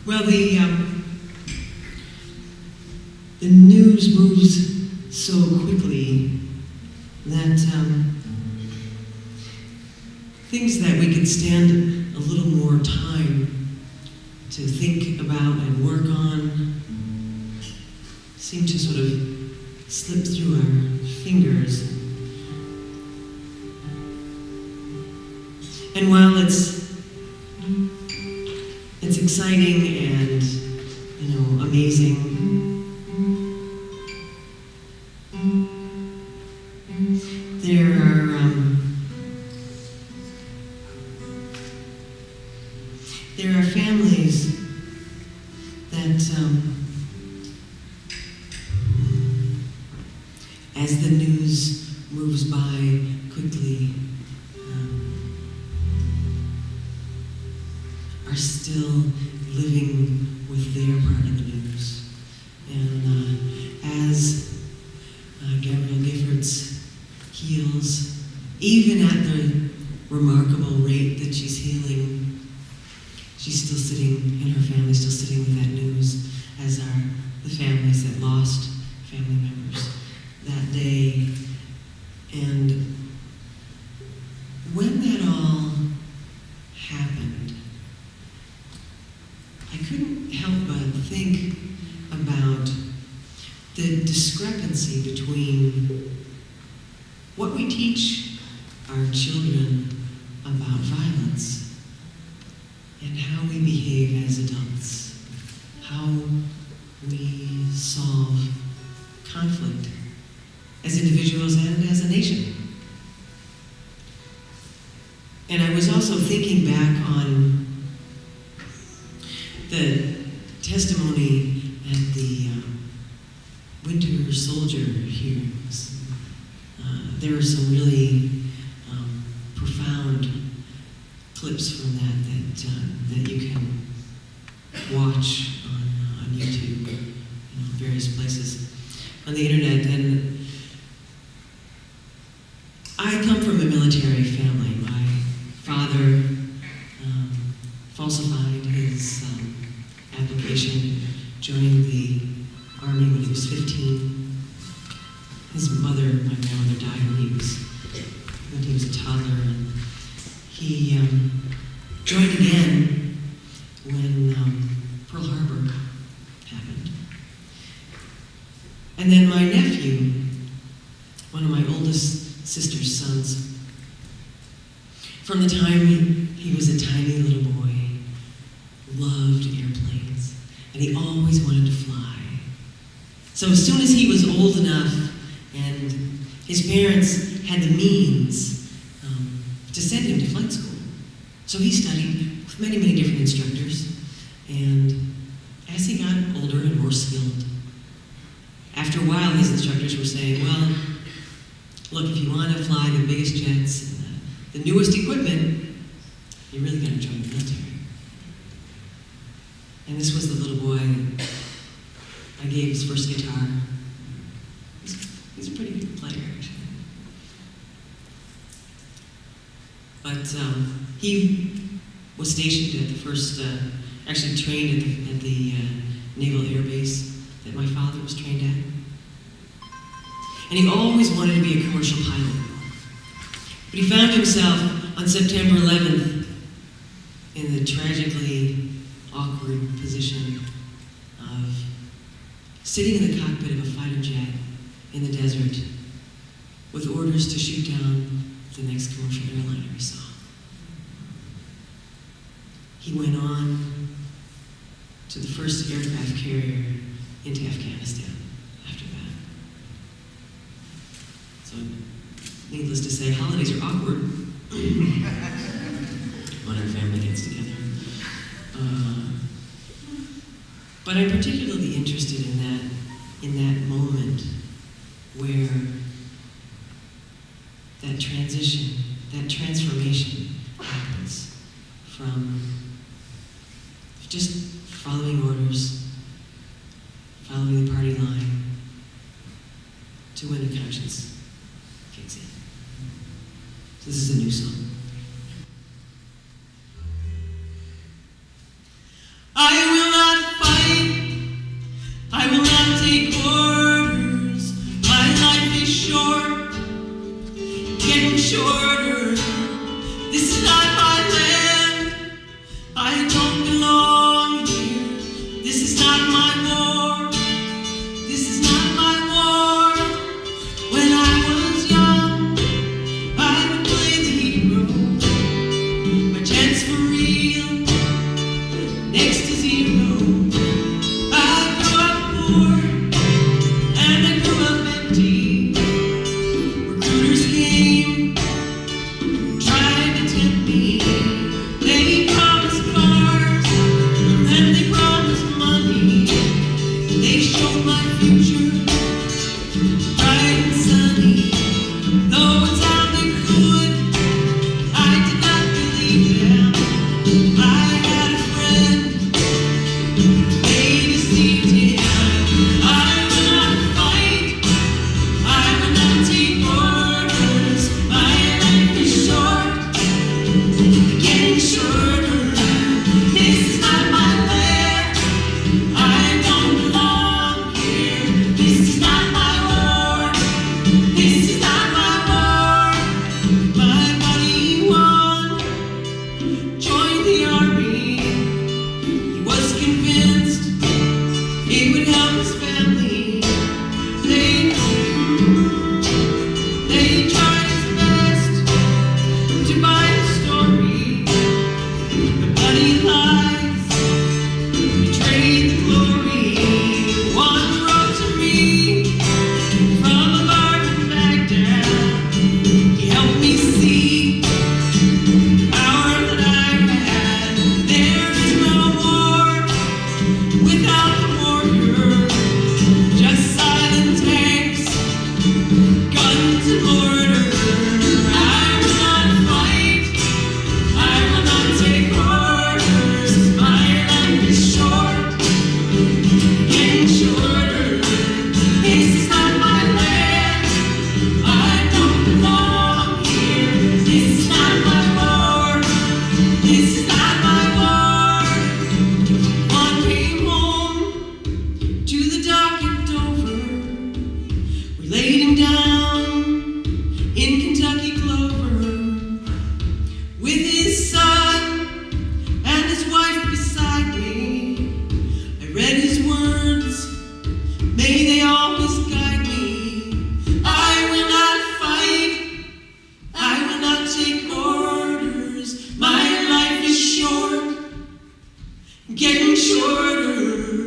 Well, the news moves so quickly that things that we could stand a little more time to think about and work on seem to sort of slip through our fingers. And while it's exciting and, amazing, there are families that, as the news moves by quickly, are still living with their part of the news. And as Gabrielle Giffords heals, even at the remarkable rate that she's healing, she's still sitting, and her family's still sitting with that news, as are the families that lost family members that day. And when that all happened, I couldn't help but think about the discrepancy between what we teach our children about violence and how we behave as adults, how we solve conflict as individuals and as a nation. And I was also thinking back on the testimony at the Winter Soldier hearings. There are some really profound clips from that you can watch on YouTube, various places on the internet. And I come from a military family. My father falsified his application, joined the Army when he was 15. His mother, my grandmother, died when he was a toddler, and he joined again when Pearl Harbor happened. And then my nephew, one of my oldest sister's sons, from the time he was a tiny little boy, loved airplanes, and he always wanted to fly. So as soon as he was old enough and his parents had the means to send him to flight school, so he studied with many, many different instructors, and as he got older and more skilled, after a while his instructors were saying, well, look, if you want to fly the biggest jets and the newest equipment, you're really going to join the military. And this was the little boy I gave his first guitar. He's a pretty good player, actually. But he was stationed at the first, actually trained at the Naval Air Base that my father was trained at. And he always wanted to be a commercial pilot. But he found himself on September 11th in the tragically awkward position of sitting in the cockpit of a fighter jet in the desert with orders to shoot down the next commercial airliner he saw. He went on to the first aircraft carrier into Afghanistan after that. So, needless to say, holidays are awkward when our family gets together. But I'm particularly interested in that moment where that transition, that transformation happens from just following orders, following the party line, to when the conscience kicks in. So this is a new song. I will not getting shorter.